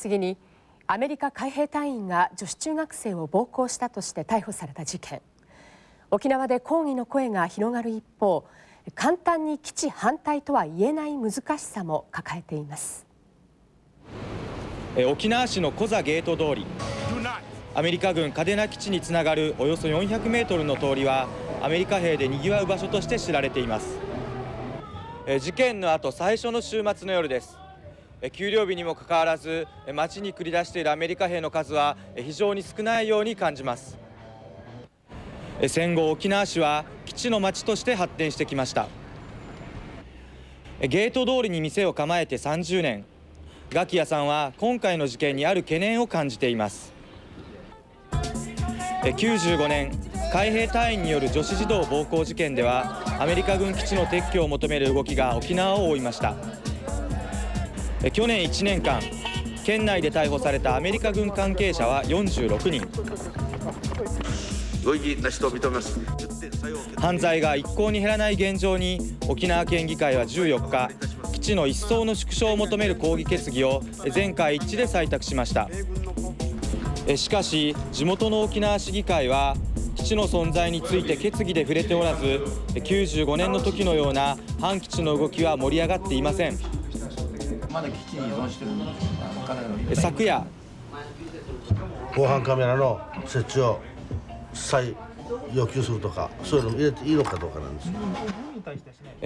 次に、アメリカ海兵隊員が女子中学生を暴行したとして逮捕された事件。沖縄で抗議の声が広がる一方、簡単に基地反対とは言えない難しさも抱えています。沖縄市のコザゲート通り、アメリカ軍嘉手納基地につながるおよそ400メートルの通りはアメリカ兵でにぎわう場所として知られています。事件の後最初の週末の夜です。給料日にもかかわらず街に繰り出しているアメリカ兵の数は非常に少ないように感じます。戦後沖縄市は基地の街として発展してきました。ゲート通りに店を構えて30年、ガキヤさんは今回の事件にある懸念を感じています。95年、海兵隊員による女子児童暴行事件ではアメリカ軍基地の撤去を求める動きが沖縄を覆いました。去年1年間、県内で逮捕されたアメリカ軍関係者は46人。ご異議なしと認めます。犯罪が一向に減らない現状に沖縄県議会は14日、基地の一層の縮小を求める抗議決議を全会一致で採択しました。しかし地元の沖縄市議会は基地の存在について決議で触れておらず、95年の時のような反基地の動きは盛り上がっていません。まだ基地に依存してるんです。昨夜、防犯カメラの設置を再要求するとか、そういうのも入れていいのかどうかなんです。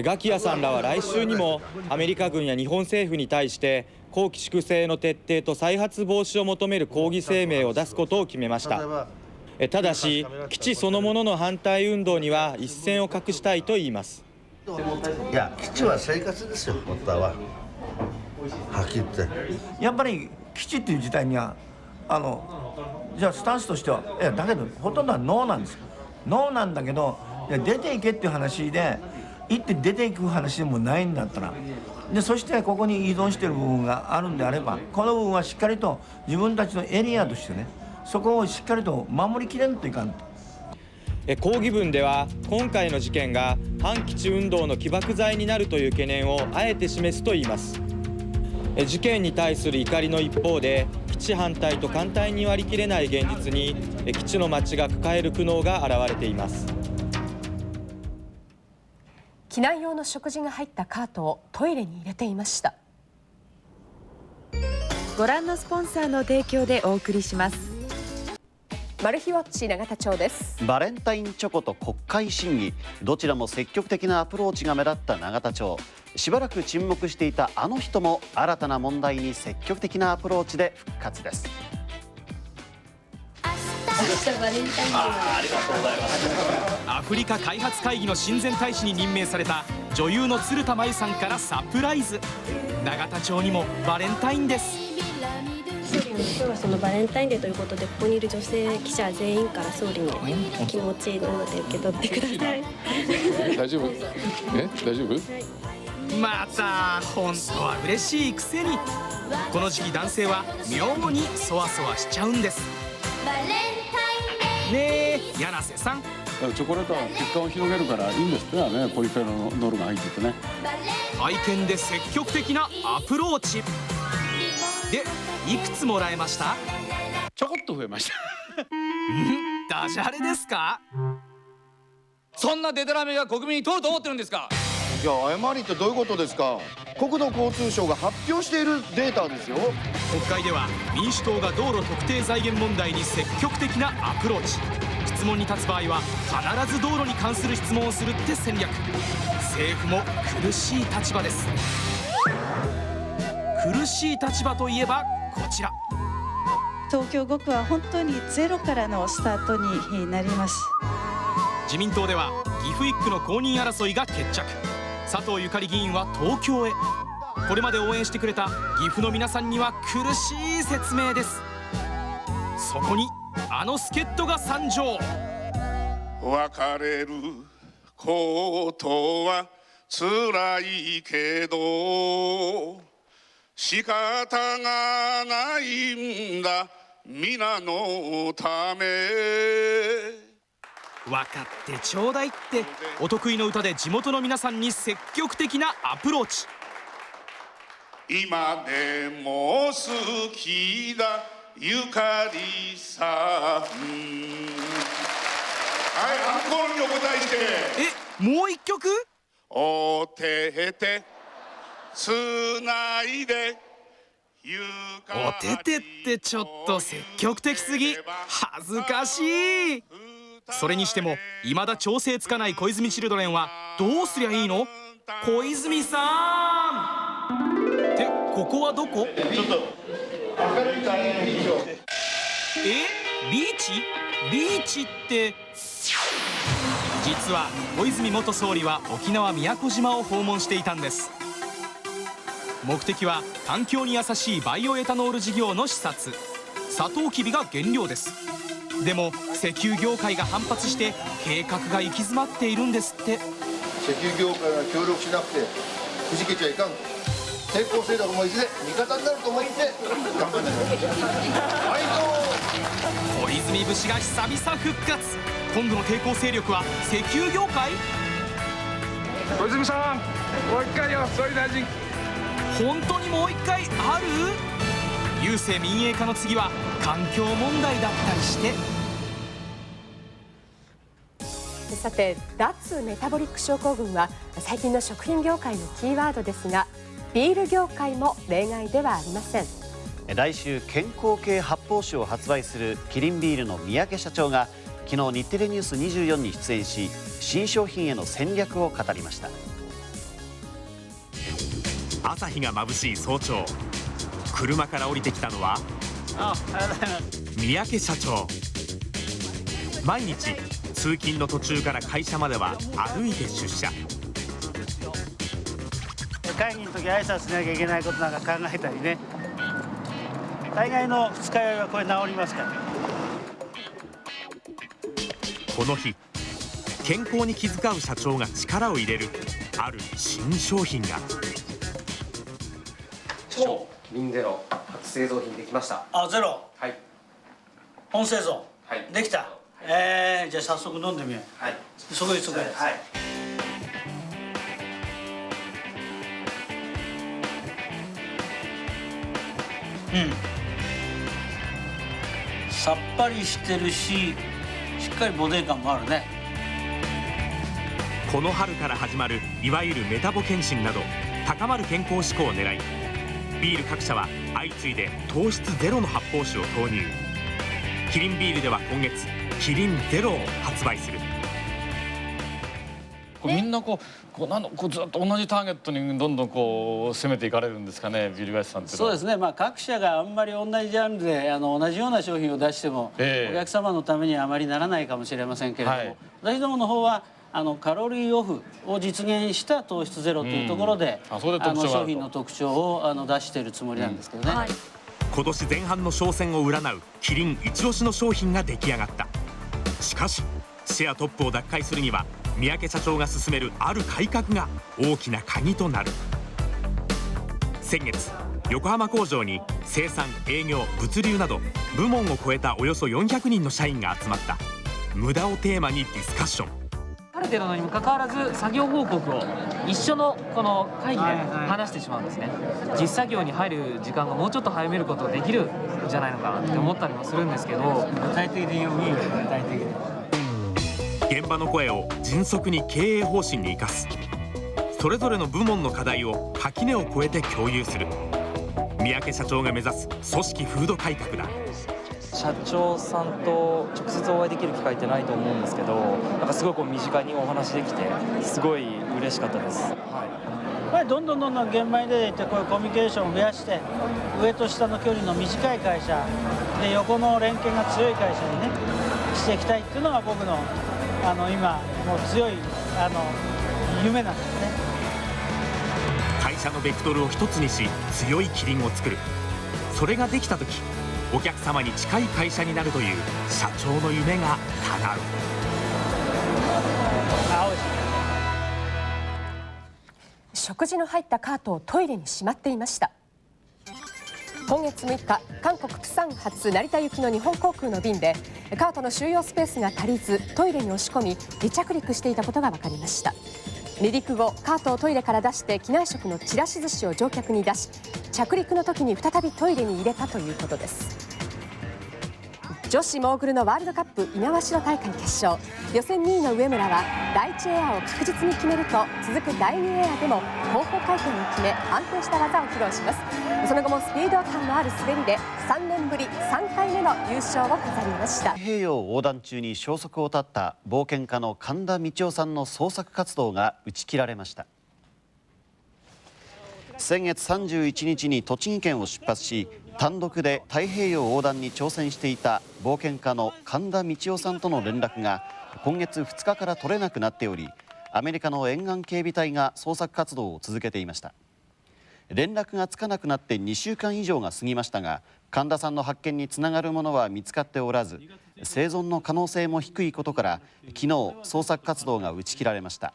ガキヤさんらは来週にもアメリカ軍や日本政府に対して綱紀粛正の徹底と再発防止を求める抗議声明を出すことを決めました。ただし基地そのものの反対運動には一線を画したいと言います。いや、基地は生活ですよ、本当は。はっきり言って。やっぱり基地っていう事態にはじゃあスタンスとしては、いやだけどほとんどはノーなんですよ。ノーなんだけど、いや出ていけっていう話で行って出ていく話でもないんだったら、でそしてここに依存している部分があるんであれば、この部分はしっかりと自分たちのエリアとしてね、そこをしっかりと守りきれんといかんと。抗議文では今回の事件が反基地運動の起爆剤になるという懸念をあえて示すと言います。事件に対する怒りの一方で、基地反対と簡単に割り切れない現実に基地の街が抱える苦悩が現れています。避難用の食事が入ったカートをトイレに入れていました。ご覧のスポンサーの提供でお送りします。マル秘ウォッチ永田町です。バレンタインチョコと国会審議、どちらも積極的なアプローチが目立った永田町。しばらく沈黙していたあの人も新たな問題に積極的なアプローチで復活です。アフリカ開発会議の親善大使に任命された女優の鶴田真由さんからサプライズ。永田町にもバレンタインです。今日はそのバレンタインデーということで、ここにいる女性記者全員から総理の気持ちなので受け取ってください。大丈夫？大丈夫？また本当は嬉しいくせに、この時期男性は妙にそわそわしちゃうんです。ねえ柳瀬さん、チョコレートは血管を広げるからいいんですってね。ポリフェノールが入っててね。体験で積極的なアプローチで、いくつもらえました？ちょこっと増えました。ダジャレですか？そんなデタラメが国民に通ると思ってるんですか？いや、誤りってどういうことですか？国土交通省が発表しているデータですよ。国会では民主党が道路特定財源問題に積極的なアプローチ。質問に立つ場合は必ず道路に関する質問をするって戦略。政府も苦しい立場です。苦しい立場といえばこちら。東京5区は本当にゼロからのスタートになります。自民党では岐阜1区の公認争いが決着。佐藤ゆかり議員は東京へ。これまで応援してくれた岐阜の皆さんには苦しい説明です。そこにあの助っ人が参上。別れることは辛いけど仕方がないんだ皆のため。分かってちょうだいって、お得意の歌で地元の皆さんに積極的なアプローチ。今でも好きだゆかりさん。はい、アンコールにお答えしてもう一曲。おててつないでゆかり。おててってちょっと積極的すぎ。恥ずかしい。それにしても未だ調整つかない小泉チルドレンはどうすりゃいいの？小泉さんってここはどこ？ちょっと明るい大変以上。ビーチ？ビーチって実は小泉元総理は沖縄宮古島を訪問していたんです。目的は環境に優しいバイオエタノール事業の視察。サトウキビが原料です。でも石油業界が反発して計画が行き詰まっているんですって。石油業界が協力しなくてくじけちゃいかん。抵抗勢力もいずれ味方になると思って頑張ります。小泉節が久々復活。今度の抵抗勢力は石油業界？小泉さん、もう一回よ、総理大臣。本当にもう一回ある？郵政民営化の次は環境問題だったりして。さて、脱メタボリック症候群は最近の食品業界のキーワードですが、ビール業界も例外ではありません。来週健康系発泡酒を発売するキリンビールの三宅社長が昨日日テレニュース24に出演し、新商品への戦略を語りました。朝日が眩しい早朝、車から降りてきたのは三宅社長。毎日通勤の途中から会社までは歩いて出社。会議の時挨拶しなきゃいけないことなんか考えたりね、大概の二日酔いはこれ治りますから。この日、健康に気遣う社長が力を入れるある新商品が。超キリンゼロ初製造品できました。ゼロ。はい。本製造。はい。できた。じゃあ早速飲んでみよう。はい。そこへそこへ。はい。さっぱりしてるし、しっかりボディ感もあるね。この春から始まるいわゆるメタボ検診など高まる健康志向を狙い、ビール各社は相次いで糖質ゼロの発泡酒を投入。キリンビールでは今月キリンゼロを発売する。みんなこうずっと同じターゲットにどんどんこう攻めていかれるんですかね、ビール会社さんって。そうですね、各社があんまり同じジャンルで同じような商品を出しても、お客様のためにはあまりならないかもしれませんけれども、私どもの方はカロリーオフを実現した糖質ゼロというところで、商品の特徴を出しているつもりなんですけどね。今年前半の商戦を占うキリン一押しの商品が出来上がった。しかしシェアトップを奪回するには三宅社長が進めるある改革が大きな鍵となる。先月、横浜工場に生産、営業、物流など部門を超えたおよそ400人の社員が集まった。無駄をテーマにディスカッション。ある程度のにもかかわらず作業報告を一緒のこの会議で話してしまうんですね。実作業に入る時間がもうちょっと早めることができるんじゃないのかなって思ったりもするんですけど、具体的に言う具体的に現場の声を迅速に経営方針に生かす。それぞれの部門の課題を垣根を越えて共有する。三宅社長が目指す組織風土改革だ。社長さんと直接お会いできる機会ってないと思うんですけど、なんかすごい身近にお話できてすごい嬉しかったです。やっぱりどんどん現場に出ていってこういうコミュニケーションを増やして、上と下の距離の短い会社で横の連携が強い会社にねしていきたいっていうのが僕の今もう強い夢なんですね。会社のベクトルを一つにし強いキリンを作る。それができた時、お客様に近い会社になるという社長の夢が叶う。食事の入ったカートをトイレにしまっていました。今月6日、韓国プサン発成田行きの日本航空の便でカートの収容スペースが足りずトイレに押し込み離着陸していたことが分かりました。離陸後カートをトイレから出して機内食のちらし寿司を乗客に出し、着陸の時に再びトイレに入れたということです。女子モーグルのワールドカップ猪苗代大会決勝、予選2位の上村は第1エアを確実に決めると、続く第2エアでも後方回転を決め安定した技を披露します。その後もスピード感のある滑りで3年ぶり3回目の優勝を飾りました。太平洋横断中に消息を絶った冒険家の神田道夫さんの捜索活動が打ち切られました。先月31日に栃木県を出発し、単独で太平洋横断に挑戦していた冒険家の神田道夫さんとの連絡が今月2日から取れなくなっており、アメリカの沿岸警備隊が捜索活動を続けていました。連絡がつかなくなって2週間以上が過ぎましたが、神田さんの発見につながるものは見つかっておらず、生存の可能性も低いことから昨日捜索活動が打ち切られました。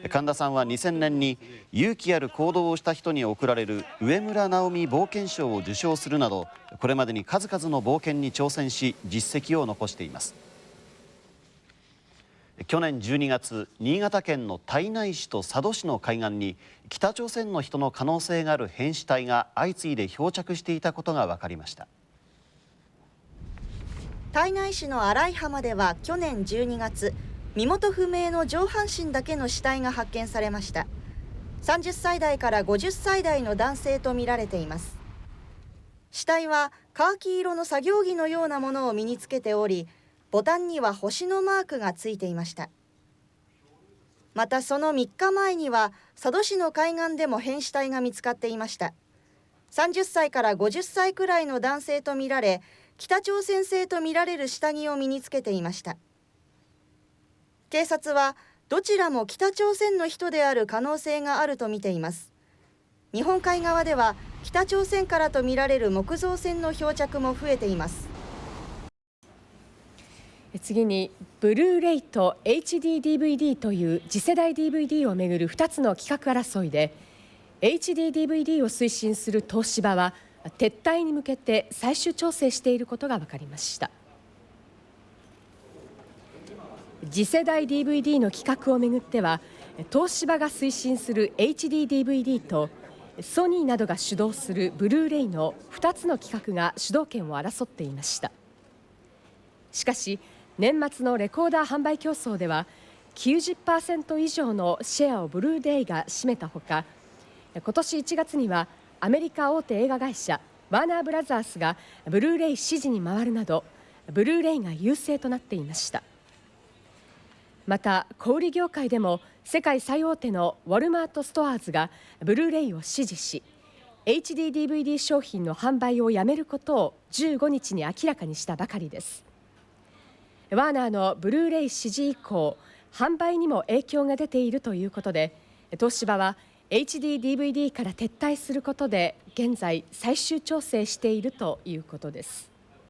神田さんは2000年に勇気ある行動をした人に贈られる上村直美冒険賞を受賞するなど、これまでに数々の冒険に挑戦し実績を残しています。去年12月、新潟県の胎内市と佐渡市の海岸に北朝鮮の人の可能性がある変死体が相次いで漂着していたことが分かりました。胎内市の新井浜では去年12月、身元不明の上半身だけの死体が発見されました。30歳代から50歳代の男性とみられています。死体はカーキ色の作業着のようなものを身につけており、ボタンには星のマークがついていました。またその3日前には佐渡市の海岸でも変死体が見つかっていました。30歳から50歳くらいの男性とみられ、北朝鮮製とみられる下着を身につけていました。警察はどちらも北朝鮮の人である可能性があるとみています。日本海側では北朝鮮からとみられる木造船の漂着も増えています。次にブルーレイと HD-DVD という次世代 DVD をめぐる2つの企画争いで、 HD-DVD を推進する東芝は撤退に向けて最終調整していることが分かりました。次世代 DVD の企画をめぐっては、東芝が推進する HD-DVD とソニーなどが主導するブルーレイの2つの企画が主導権を争っていました。しかし年末のレコーダー販売競争では 90% 以上のシェアをブルーレイが占めたほか、今年1月にはアメリカ大手映画会社ワーナーブラザースがブルーレイ支持に回るなど、ブルーレイが優勢となっていました。また小売業界でも世界最大手のウォルマートストアーズがブルーレイを支持し、 HD-DVD 商品の販売をやめることを15日に明らかにしたばかりです。ワーナーのブルーレイ支持以降、販売にも影響が出ているということで、東芝は HD-DVD から撤退することで現在最終調整しているということです。